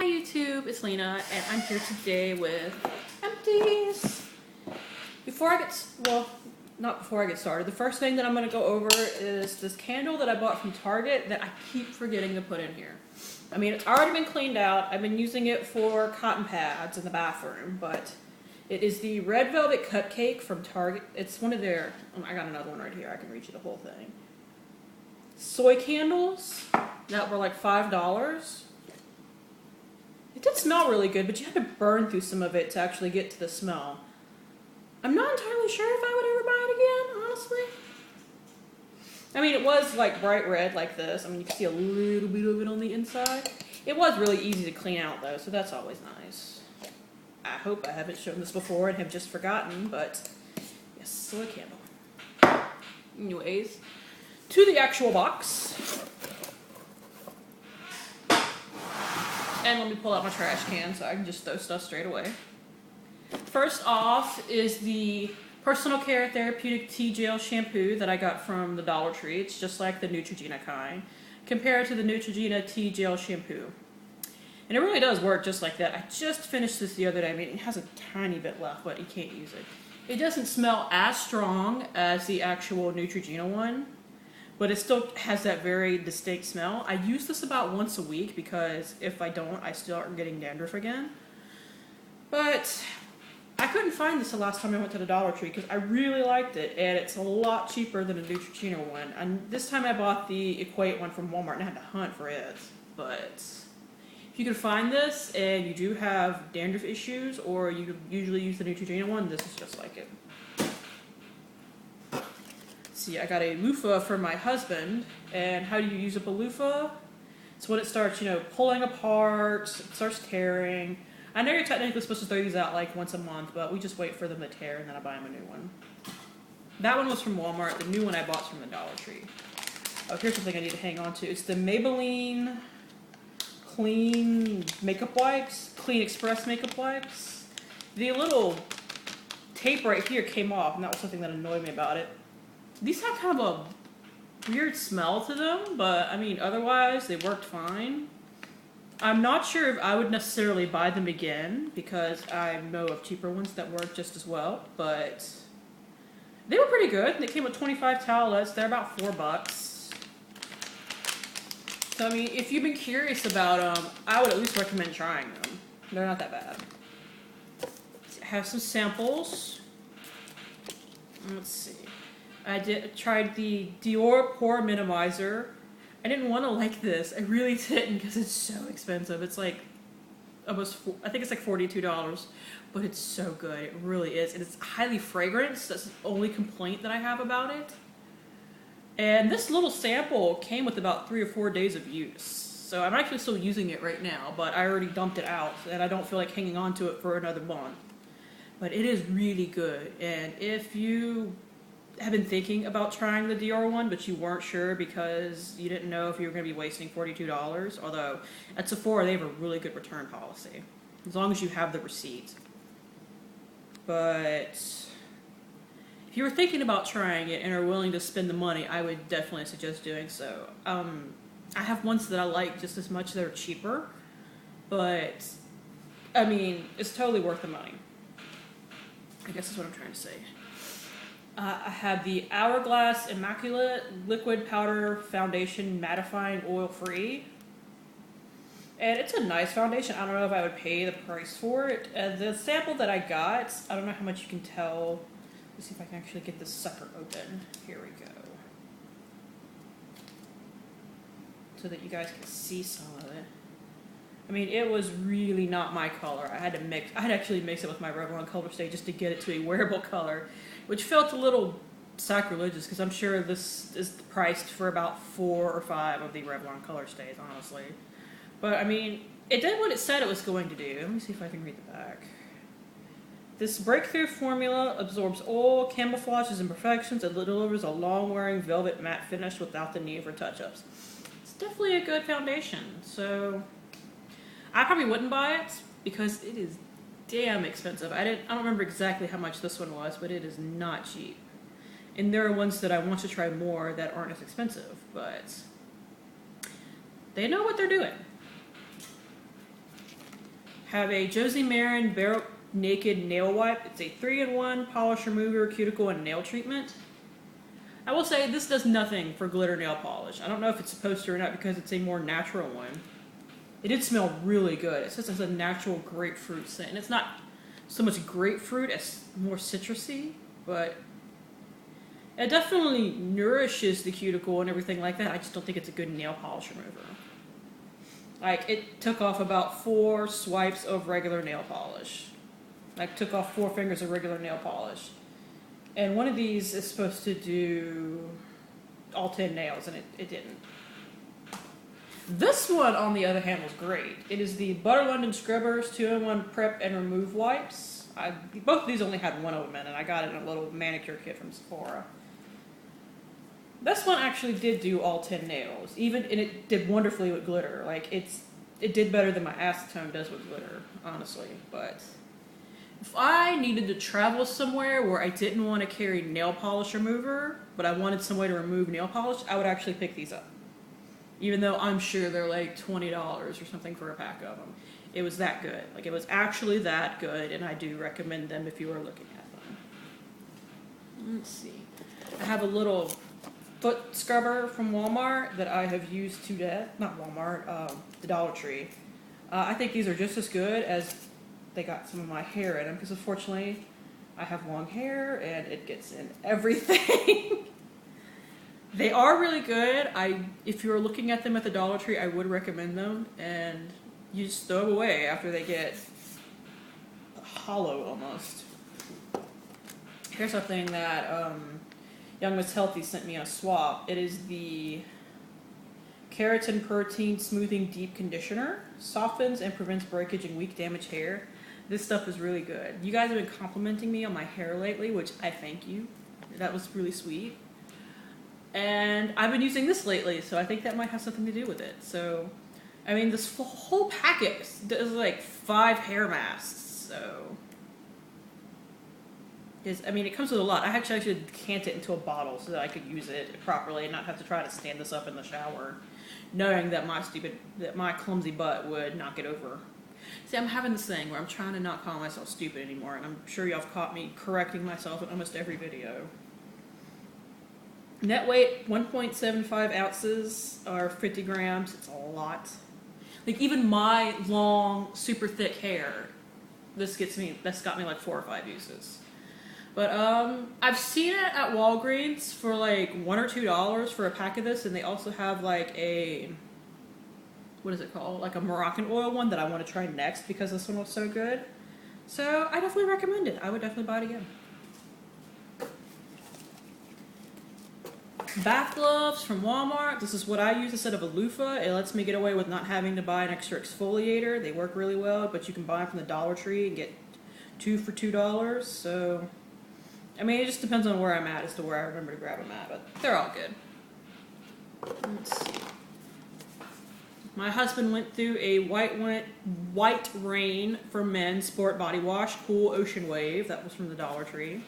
YouTube, it's Lena, and I'm here today with Empties. Not before I get started, the first thing that I'm going to go over is this candle that I bought from Target that I keep forgetting to put in here. I mean, it's already been cleaned out. I've been using it for cotton pads in the bathroom, but it is the Red Velvet Cupcake from Target. It's one of their, I got another one right here. I can reach you the whole thing. Soy candles that were like $5. It did smell really good, but you had to burn through some of it to actually get to the smell. I'm not entirely sure if I would ever buy it again, honestly. I mean, it was like bright red like this. I mean, you can see a little bit of it on the inside. It was really easy to clean out though, so that's always nice. I hope I haven't shown this before and have just forgotten, but yes, soy candle. Anyways, to the actual box. And let me pull out my trash can so I can just throw stuff straight away. First off is the Personal Care Therapeutic Tea Gel Shampoo that I got from the Dollar Tree. It's just like the Neutrogena kind, compared to the Neutrogena Tea Gel Shampoo. And it really does work just like that. I just finished this the other day. I mean, it has a tiny bit left, but you can't use it. It doesn't smell as strong as the actual Neutrogena one, but it still has that very distinct smell. I use this about once a week because if I don't, I start getting dandruff again. But I couldn't find this the last time I went to the Dollar Tree because I really liked it, and it's a lot cheaper than a Neutrogena one. And this time I bought the Equate one from Walmart and I had to hunt for it. But if you can find this and you do have dandruff issues, or you usually use the Neutrogena one, this is just like it. See, I got a loofah for my husband, and how do you use up a loofah? It's when it starts, pulling apart, it starts tearing. I know you're technically supposed to throw these out like once a month, but we just wait for them to tear and then I buy him a new one. That one was from Walmart. The new one I bought from the Dollar Tree. Oh, here's something I need to hang on to. It's the Maybelline Clean Makeup Wipes, Clean Express Makeup Wipes. The little tape right here came off, and that was something that annoyed me about it. These have kind of a weird smell to them, but I mean, otherwise they worked fine. I'm not sure if I would necessarily buy them again because I know of cheaper ones that work just as well, but they were pretty good. They came with 25 towelettes. They're about $4. So I mean, if you've been curious about them, I would at least recommend trying them. They're not that bad. I have some samples. Let's see. I tried the Dior Pore Minimizer. I didn't want to like this. I really didn't because it's so expensive. It's like almost, I think it's like $42, but it's so good. It really is. And it's highly fragrant. That's the only complaint that I have about it. And this little sample came with about 3 or 4 days of use. So I'm actually still using it right now, but I already dumped it out and I don't feel like hanging on to it for another month. But it is really good. And if you have been thinking about trying the Dior one, but you weren't sure because you didn't know if you were going to be wasting $42, although at Sephora they have a really good return policy, as long as you have the receipt. But if you were thinking about trying it and are willing to spend the money, I would definitely suggest doing so. I have ones that I like just as much. They're cheaper, but I mean, it's totally worth the money. I guess that's what I'm trying to say. I have the Hourglass Immaculate Liquid Powder Foundation Mattifying Oil Free. And it's a nice foundation. I don't know if I would pay the price for it. The sample that I got, I don't know how much you can tell. Let's see if I can actually get this sucker open. Here we go. So that you guys can see some of it. I mean, it was really not my color. I had to actually mix it with my Revlon Color Stay just to get it to a wearable color, which felt a little sacrilegious because I'm sure this is priced for about 4 or 5 of the Revlon Color Stays, honestly. But I mean, it did what it said it was going to do. Let me see if I can read the back. This breakthrough formula absorbs oil, camouflages imperfections, and delivers a long-wearing velvet matte finish without the need for touch-ups. It's definitely a good foundation, so I probably wouldn't buy it because it is damn expensive. I don't remember exactly how much this one was, but it is not cheap. And there are ones that I want to try more that aren't as expensive, but they know what they're doing. have a Josie Maran Bare Naked Nail Wipe. It's a 3-in-1 polish remover, cuticle, and nail treatment. I will say this does nothing for glitter nail polish. I don't know if it's supposed to or not because it's a more natural one. It did smell really good. It says it's a natural grapefruit scent. And it's not so much grapefruit as more citrusy, but it definitely nourishes the cuticle and everything like that. I just don't think it's a good nail polish remover. Like, it took off about 4 swipes of regular nail polish. Like, took off 4 fingers of regular nail polish. And one of these is supposed to do all 10 nails, and it didn't. This one, on the other hand, was great. It is the Butter London Scrubbers 2-in-1 Prep and Remove Wipes. Both of these only had one of them in, and I got it in a little manicure kit from Sephora. This one actually did do all 10 nails, and it did wonderfully with glitter. Like, it did better than my acetone does with glitter, honestly. But if I needed to travel somewhere where I didn't want to carry nail polish remover, but I wanted some way to remove nail polish, I would actually pick these up. Even though I'm sure they're like $20 or something for a pack of them. It was that good. Like, it was actually that good, and I do recommend them if you are looking at them. Let's see. I have a little foot scrubber from Walmart that I have used to death. Not Walmart, the Dollar Tree. I think these are just as good as they got some of my hair in them, because unfortunately I have long hair and it gets in everything. They are really good. If you're looking at them at the Dollar Tree, I would recommend them, and you just throw them away after they get hollow almost. Here's something that Young Miss Healthy sent me on a swap. It is the Keratin Protein Smoothing Deep Conditioner. Softens and prevents breakage in weak damaged hair. This stuff is really good. You guys have been complimenting me on my hair lately, which I thank you. That was really sweet. And I've been using this lately, so I think that might have something to do with it. So, I mean, this whole packet does like 5 hair masks, so. I mean, it comes with a lot. I actually should decant it into a bottle so that I could use it properly and not have to try to stand this up in the shower, knowing that my clumsy butt would knock it over. See, I'm having this thing where I'm trying to not call myself stupid anymore, and I'm sure y'all have caught me correcting myself in almost every video. Net weight, 1.75 ounces, or 50 grams. It's a lot. Like, even my long, super thick hair, that's got me like 4 or 5 uses. But I've seen it at Walgreens for like $1 or $2 for a pack of this, and they also have like a, what is it called? Like a Moroccan oil one that I want to try next because this one was so good. So I definitely recommend it. I would definitely buy it again. Bath gloves from Walmart. This is what I use instead of a loofah. It lets me get away with not having to buy an extra exfoliator. They work really well, but you can buy them from the Dollar Tree and get 2 for $2. So, I mean, it just depends on where I'm at as to where I remember to grab them at, but they're all good. Let's see. My husband went through a White Rain for Men Sport Body Wash, Cool Ocean Wave. That was from the Dollar Tree.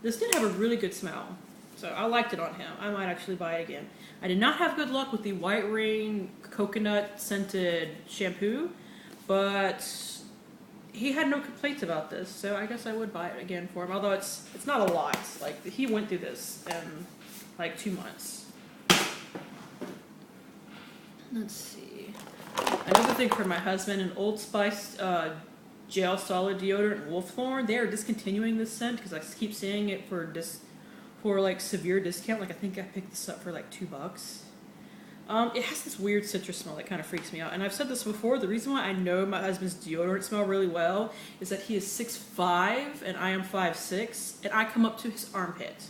This did have a really good smell, so I liked it on him. I might actually buy it again. I did not have good luck with the White Rain coconut scented shampoo, but he had no complaints about this, so I guess I would buy it again for him. Although it's not a lot. Like, he went through this in like 2 months. Let's see. Another thing for my husband, an Old Spice gel solid deodorant Wolfthorn. They are discontinuing this scent because I keep seeing it for like severe discount. Like, I think I picked this up for like $2. It has this weird citrus smell that kind of freaks me out. And I've said this before, the reason why I know my husband's deodorant smell really well is that he is 6'5" and I am 5'6", and I come up to his armpit.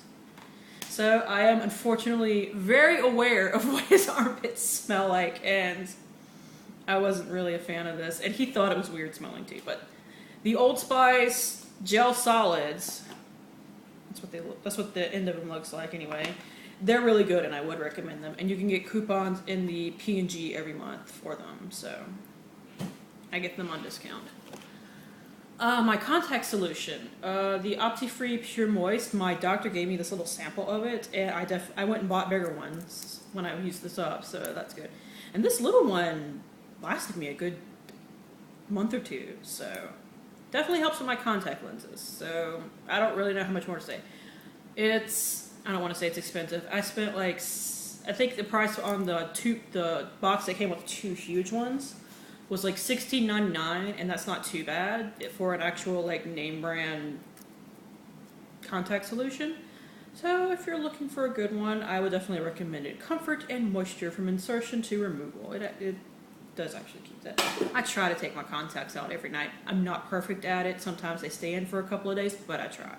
So I am unfortunately very aware of what his armpits smell like, and I wasn't really a fan of this. And he thought it was weird smelling too. But the Old Spice gel solids, that's what the end of them looks like anyway. They're really good, and I would recommend them. And you can get coupons in the P&G every month for them, so I get them on discount. My contact solution, the Opti-Free Pure Moist. My doctor gave me this little sample of it, and I went and bought bigger ones when I used this up, so that's good. And this little one lasted me a good month or two. So definitely helps with my contact lenses. So I don't really know how much more to say. I don't want to say it's expensive. I spent like, I think the price on the box that came with 2 huge ones was like $16.99, and that's not too bad for an actual like name brand contact solution. So if you're looking for a good one, I would definitely recommend it. Comfort and moisture from insertion to removal. It does actually keep that. I try to take my contacts out every night. I'm not perfect at it. Sometimes they stay in for a couple of days, but I try.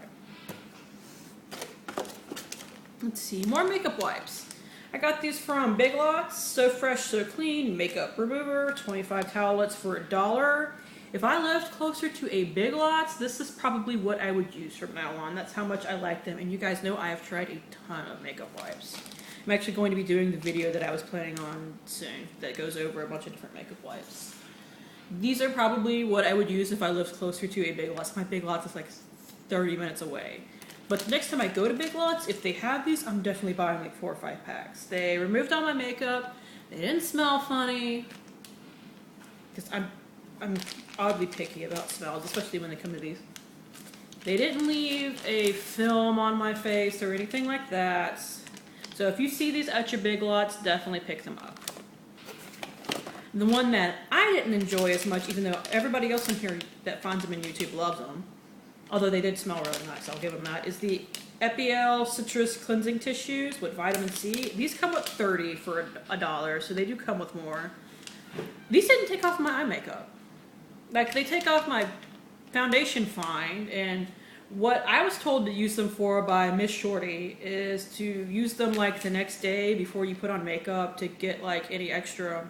Let's see, more makeup wipes. I got these from Big Lots. So Fresh, So Clean Makeup Remover, 25 towelettes for $1. If I lived closer to a Big Lots, this is probably what I would use from now on. That's how much I like them. And you guys know I have tried a ton of makeup wipes. I'm actually going to be doing the video that I was planning on soon that goes over a bunch of different makeup wipes. These are probably what I would use if I lived closer to a Big Lots. My Big Lots is like 30 minutes away. But the next time I go to Big Lots, if they have these, I'm definitely buying like 4 or 5 packs. They removed all my makeup. They didn't smell funny. Because I'm oddly picky about smells, especially when they come to these. They didn't leave a film on my face or anything like that. So if you see these at your Big Lots, definitely pick them up. The one that I didn't enjoy as much, even though everybody else in here that finds them in YouTube loves them, although they did smell really nice, I'll give them that, is the Epiel Citrus Cleansing Tissues with vitamin C. These come with 30 for $1, so they do come with more. These didn't take off my eye makeup. Like, they take off my foundation fine, and what I was told to use them for by Miss Shorty is to use them like the next day before you put on makeup to get like any extra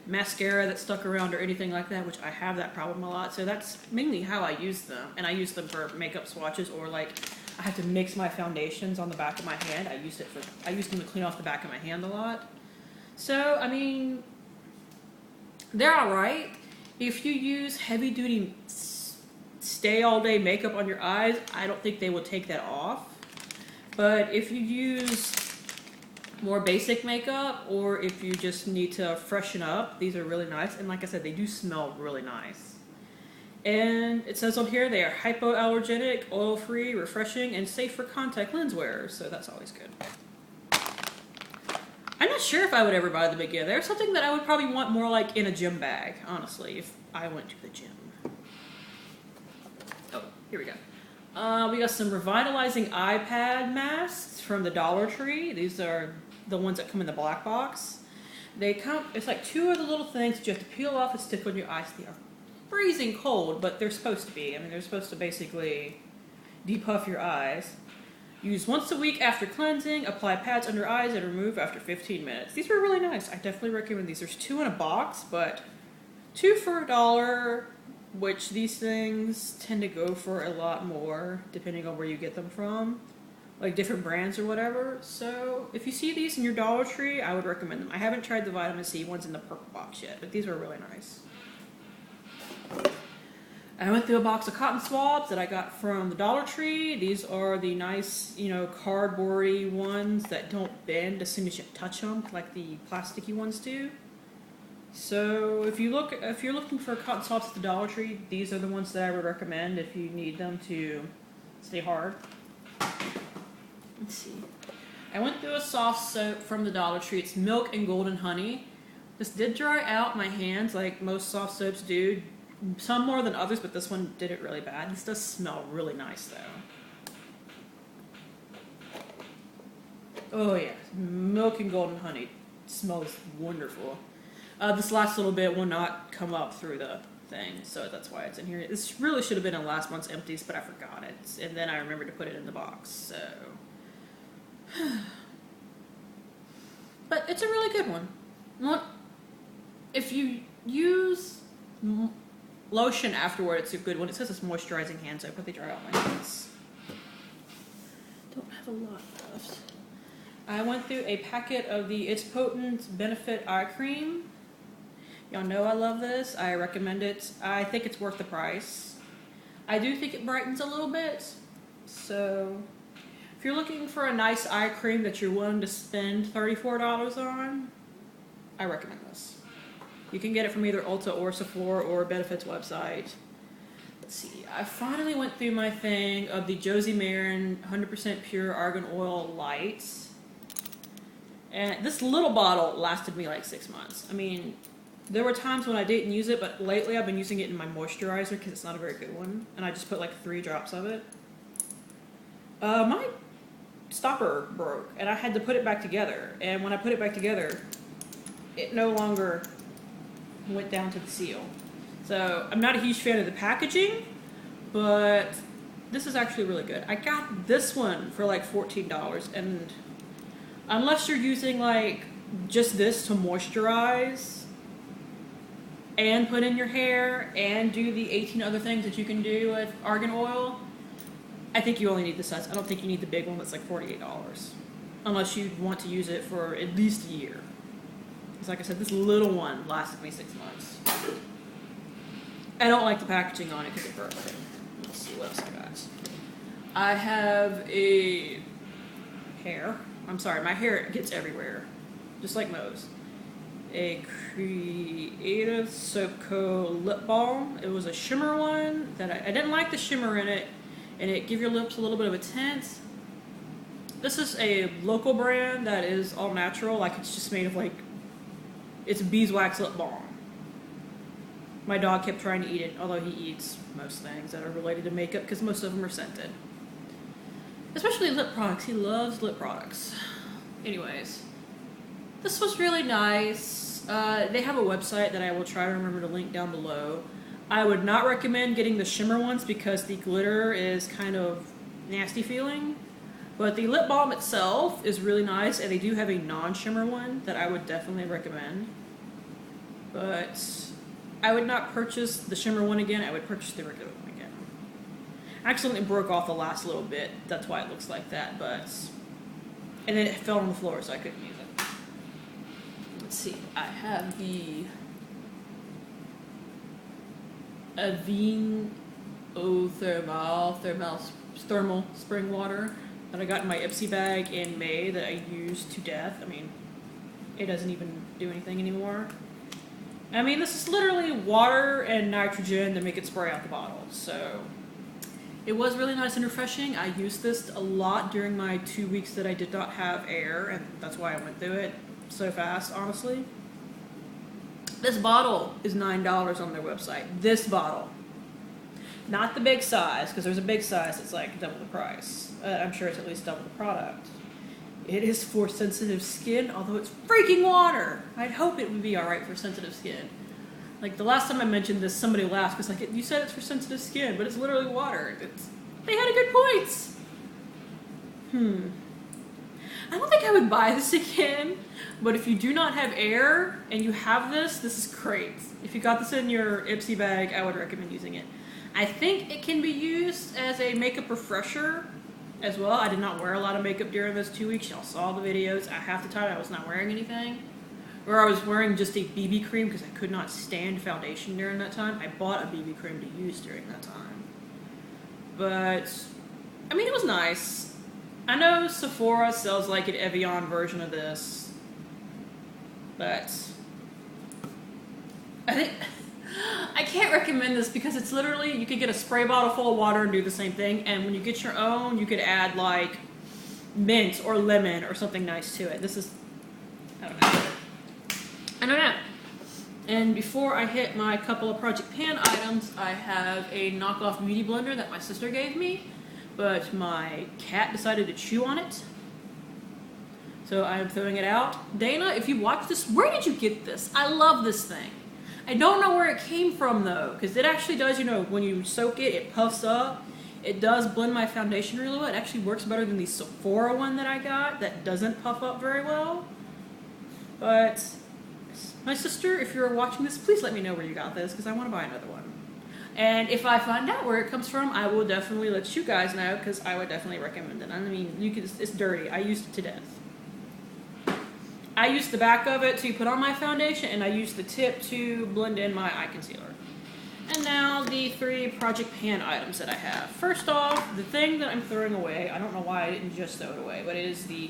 mascara that's stuck around or anything like that, which I have that problem a lot. So that's mainly how I use them. And I use them for makeup swatches, or like I have to mix my foundations on the back of my hand. I use them to clean off the back of my hand a lot. So, I mean, they're all right. If you use heavy duty stay all day makeup on your eyes, I don't think they will take that off. But if you use more basic makeup, or if you just need to freshen up, these are really nice. And like I said, they do smell really nice. And it says on here they are hypoallergenic, oil-free, refreshing, and safe for contact lens wearers. So that's always good. I'm not sure if I would ever buy them again. They're something that I would probably want more like in a gym bag, honestly, if I went to the gym. Oh, here we go. We got some revitalizing eye pad masks from the Dollar Tree. These are the ones that come in the black box. They come, it's like 2 of the little things that you have to peel off and stick on your eyes. They are freezing cold, but they're supposed to be. I mean, they're supposed to basically depuff your eyes. Use once a week after cleansing. Apply pads under eyes and remove after 15 minutes. These were really nice. I definitely recommend these. There's 2 in a box, but 2 for $1, which these things tend to go for a lot more depending on where you get them from, like different brands or whatever. So if you see these in your Dollar Tree, I would recommend them. I haven't tried the vitamin C ones in the purple box yet, but these are really nice. I went through a box of cotton swabs that I got from the Dollar Tree. These are the nice, you know, cardboardy ones that don't bend as soon as you touch them, like the plasticky ones do. So if you're looking for cotton swabs at the Dollar Tree, these are the ones that I would recommend if you need them to stay hard. Let's see. I went through a soft soap from the Dollar Tree. It's Milk and Golden Honey. This did dry out my hands like most soft soaps do. Some more than others, but this one did it really bad. This does smell really nice though. Oh yeah, Milk and Golden Honey. It smells wonderful. This last little bit will not come up through the thing, so that's why it's in here. This really should have been in last month's Empties, but I forgot it. And then I remembered to put it in the box, so. But it's a really good one. Well, if you use lotion afterward, it's a good one. It says it's moisturizing hand soap, but they dry out my hands. Don't have a lot left. I went through a packet of the It's Potent Benefit Eye Cream. Y'all know I love this. I recommend it. I think it's worth the price. I do think it brightens a little bit. So if you're looking for a nice eye cream that you're willing to spend $34 on, I recommend this. You can get it from either Ulta or Sephora or Benefit's website. Let's see, I finally went through my thing of the Josie Maran 100% pure Argan Oil Lights. And this little bottle lasted me like 6 months. I mean, there were times when I didn't use it, but lately I've been using it in my moisturizer because it's not a very good one. And I just put like 3 drops of it. My stopper broke and I had to put it back together. And when I put it back together, it no longer went down to the seal. So I'm not a huge fan of the packaging, but this is actually really good. I got this one for like $14, and unless you're using like just this to moisturize and put in your hair and do the 18 other things that you can do with Argan Oil, I think you only need the size. I don't think you need the big one that's like $48, unless you want to use it for at least a year. Because like I said, this little one lasted me 6 months. I don't like the packaging on it because it broke. Let's see what else I got. I have a hair. I'm sorry, my hair gets everywhere, just like Mo's. A Creative Soap Co. lip balm. It was a shimmer one that I didn't like the shimmer in it, and it gives your lips a little bit of a tint. This is a local brand that is all natural, like it's just made of like, it's beeswax lip balm. My dog kept trying to eat it, although he eats most things that are related to makeup because most of them are scented. Especially lip products. He loves lip products. Anyways, this was really nice. They have a website that I will try to remember to link down below. I would not recommend getting the shimmer ones because the glitter is kind of nasty feeling. But the lip balm itself is really nice, and they do have a non-shimmer one that I would definitely recommend. But I would not purchase the shimmer one again. I would purchase the regular one again. I accidentally broke off the last little bit. That's why it looks like that. And then it fell on the floor, so I couldn't use it. Let's see. I have the Avene thermal spring water that I got in my Ipsy bag in May that I used to death. I mean, it doesn't even do anything anymore. I mean, this is literally water and nitrogen to make it spray out the bottle. So it was really nice and refreshing. I used this a lot during my 2 weeks that I did not have air, and that's why I went through it so fast, honestly. This bottle is $9 on their website. This bottle. Not the big size, because there's a big size that's like double the price. I'm sure it's at least double the product. It is for sensitive skin, although it's freaking water. I'd hope it would be alright for sensitive skin. Like, the last time I mentioned this, somebody laughed, because like, you said it's for sensitive skin, but it's literally water. They had a good points. I don't think I would buy this again, but if you do not have air, and you have this, this is great. If you got this in your Ipsy bag, I would recommend using it. I think it can be used as a makeup refresher as well. I did not wear a lot of makeup during those 2 weeks. Y'all saw the videos. Half the time I was not wearing anything. Or I was wearing just a BB cream because I could not stand foundation during that time. I bought a BB cream to use during that time. But, I mean, it was nice. I know Sephora sells like an Evian version of this. But I can't recommend this because it's literally, you could get a spray bottle full of water and do the same thing, and when you get your own, you could add like mint or lemon or something nice to it. This is, I don't know. And before I hit my couple of Project Pan items, I have a knockoff beauty blender that my sister gave me, but my cat decided to chew on it. So I'm throwing it out. Dana, if you watch this, where did you get this? I love this thing. I don't know where it came from though, because it actually does, you know, when you soak it, it puffs up. It does blend my foundation really well. It actually works better than the Sephora one that I got that doesn't puff up very well. But my sister, if you're watching this, please let me know where you got this because I want to buy another one. And if I find out where it comes from, I will definitely let you guys know because I would definitely recommend it. I mean, it's dirty. I used it to death. I used the back of it to put on my foundation, and I used the tip to blend in my eye concealer. And now the 3 Project Pan items that I have. First off, the thing that I'm throwing away, I don't know why I didn't just throw it away, but it is the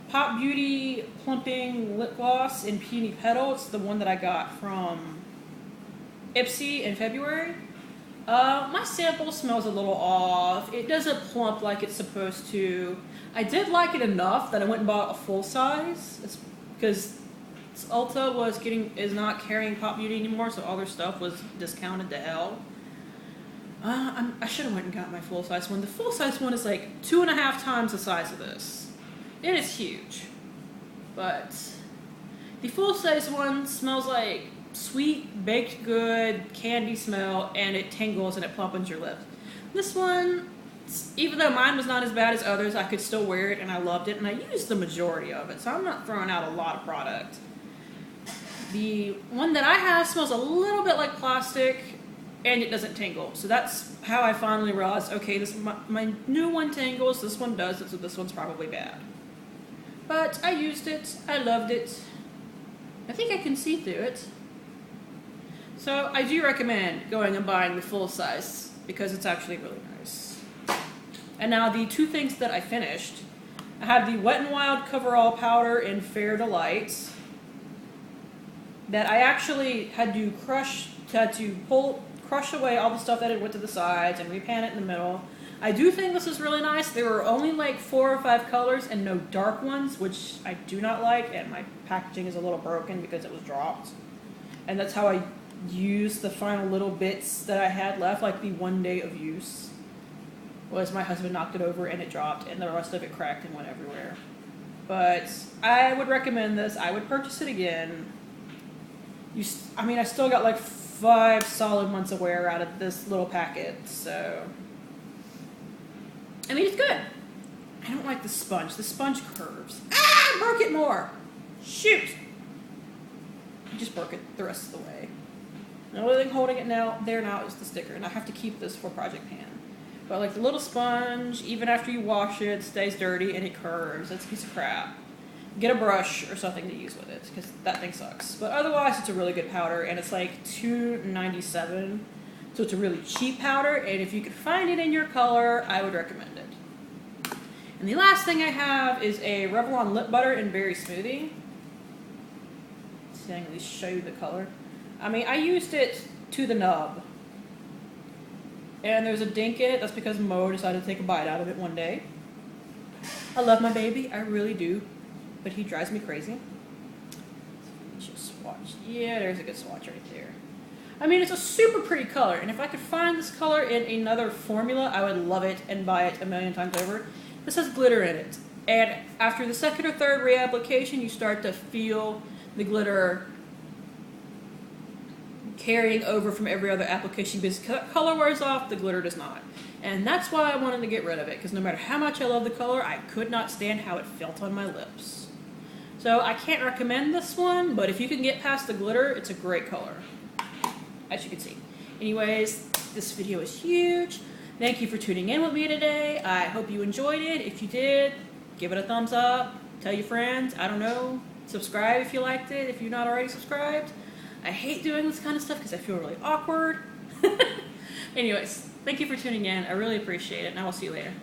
Pop Beauty Plumping Lip Gloss in Peony Petal. It's the one that I got from Ipsy in February. My sample smells a little off. It doesn't plump like it's supposed to. I did like it enough that I went and bought a full size. It's because Ulta is not carrying Pop Beauty anymore, so all their stuff was discounted to hell. I should have went and got my full size one. The full size one is like 2.5 times the size of this. It is huge, but the full size one smells like sweet baked good candy smell, and it tingles and it plumpens your lips. This one, even though mine was not as bad as others, I could still wear it and I loved it, and I used the majority of it, so I'm not throwing out a lot of product. The one that I have smells a little bit like plastic, and it doesn't tingle. So that's how I finally realized, okay, my new one tingles, this one doesn't, so this one's probably bad. But I used it, I loved it. I think I can see through it. So I do recommend going and buying the full size because it's actually really nice. And now the two things that I finished. I have the Wet n Wild Coverall Powder in Fair Delight that I actually had to crush away all the stuff that had went to the sides and repan it in the middle. I do think this is really nice. There were only like 4 or 5 colors and no dark ones, which I do not like, and my packaging is a little broken because it was dropped. And that's how I used the final little bits that I had left, like the 1 day of use, was my husband knocked it over and it dropped, and the rest of it cracked and went everywhere. But I would recommend this. I would purchase it again. I still got like 5 solid months of wear out of this little packet, so it's good. I don't like the sponge. The sponge curves. Ah! Broke it more! Shoot! I just broke it the rest of the way. The only thing holding it now is the sticker, and I have to keep this for Project Pan. But like the little sponge, even after you wash it, stays dirty and it curves. It's a piece of crap. Get a brush or something to use with it, because that thing sucks. But otherwise, it's a really good powder, and it's like $2.97. So it's a really cheap powder, and if you can find it in your color, I would recommend it. And the last thing I have is a Revlon Lip Butter in Berry Smoothie. Let's see, I can at least show you the color. I used it to the nub. And there's a dink in it. That's because Mo decided to take a bite out of it one day. I love my baby. I really do. But he drives me crazy. Just swatch. Yeah, there's a good swatch right there. It's a super pretty color, and if I could find this color in another formula, I would love it and buy it a million times over. This has glitter in it, and after the second or third reapplication, you start to feel the glitter carrying over from every other application, because color wears off, the glitter does not. And that's why I wanted to get rid of it, because no matter how much I love the color, I could not stand how it felt on my lips. So I can't recommend this one, but if you can get past the glitter, it's a great color, as you can see. Anyways, this video is huge. Thank you for tuning in with me today. I hope you enjoyed it. If you did, give it a thumbs up. Tell your friends. I don't know. Subscribe if you liked it, if you're not already subscribed. I hate doing this kind of stuff because I feel really awkward. Anyways, thank you for tuning in. I really appreciate it, and I will see you later.